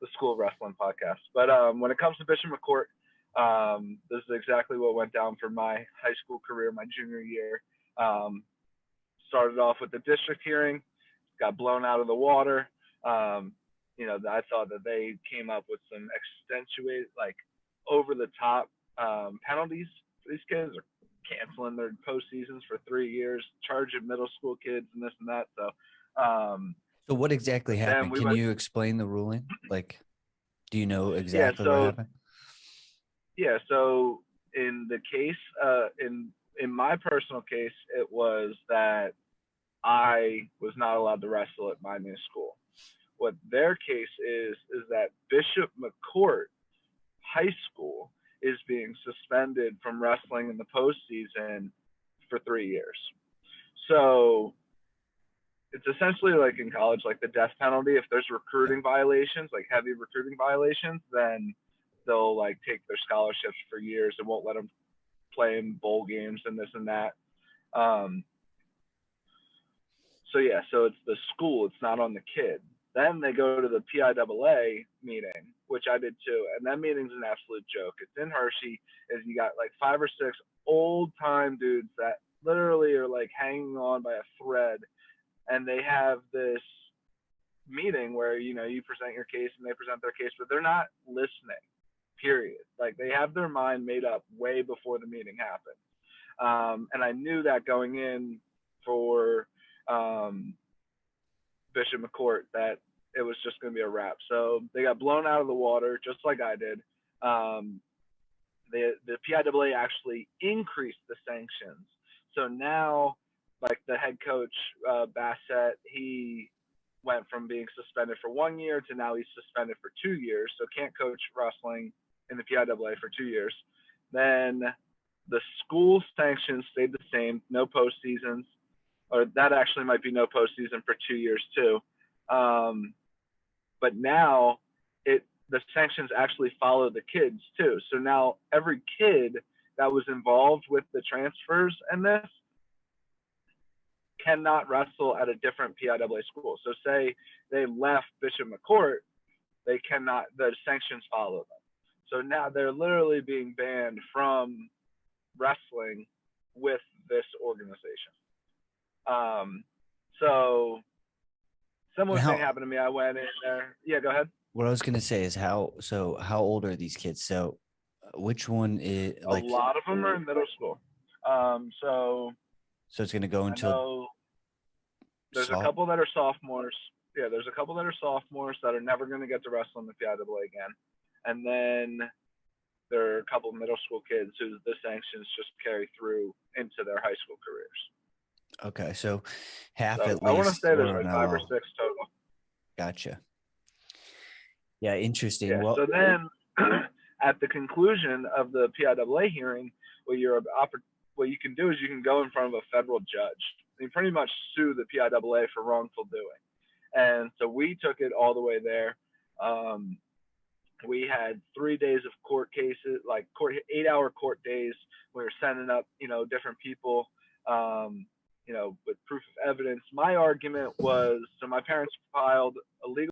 the School of Wrestling podcast. But when it comes to Bishop McCourt, this is exactly what went down for my high school career, my junior year. Started off with the district hearing, got blown out of the water. I thought that they came up with some extenuated, like over the top penalties for these kids, or canceling their postseasons for 3 years, charging middle school kids and this and that. So what exactly happened? Can you explain the ruling? Like, do you know exactly what happened? Yeah. So in the case, in my personal case, it was that I was not allowed to wrestle at my new school. What their case is that Bishop McCourt High School is being suspended from wrestling in the postseason for 3 years. So it's essentially like in college, like the death penalty. If there's recruiting violations, like heavy recruiting violations, then they'll like take their scholarships for years and won't let them play in bowl games and this and that. So it's the school, it's not on the kid. Then they go to the PIAA meeting, which I did too, and that meeting's an absolute joke. It's in Hershey, and you got like 5 or 6 old-time dudes that literally are like hanging on by a thread, and they have this meeting where, you present your case and they present their case, but they're not listening, period. Like, they have their mind made up way before the meeting happened. And I knew that going in for Bishop McCourt, that it was just going to be a wrap. So they got blown out of the water just like I did. The PIAA actually increased the sanctions. So now, like the head coach, Bassett, he went from being suspended for 1 year to now he's suspended for 2 years. So can't coach wrestling in the PIAA for 2 years. Then the school sanctions stayed the same, no postseasons. Or that actually might be no postseason for 2 years too. But now the sanctions actually follow the kids too. So now every kid that was involved with the transfers and this cannot wrestle at a different PIAA school. So say they left Bishop McCourt, the sanctions follow them. So now they're literally being banned from wrestling with this organization. So similar thing happened to me. I went in there. Yeah, go ahead. What I was going to say is how old are these kids? So which one is like, a lot of them are in middle school. So it's going to go until there's a couple that are sophomores. Yeah, there's a couple that are sophomores that are never going to get to wrestle in the PIAA again. And then there are a couple of middle school kids who the sanctions just carry through into their high school careers. Okay, so half at least. I want to say there's like 5 or 6 total. Gotcha. Yeah, interesting. Yeah, so then at the conclusion of the PIAA hearing, what you can do is you can go in front of a federal judge. You pretty much sue the PIAA for wrongful doing. And so we took it all the way there. We had 3 days of court cases, like 8-hour court days. We were sending up, different people, with proof of evidence. My argument was, so my parents filed a legal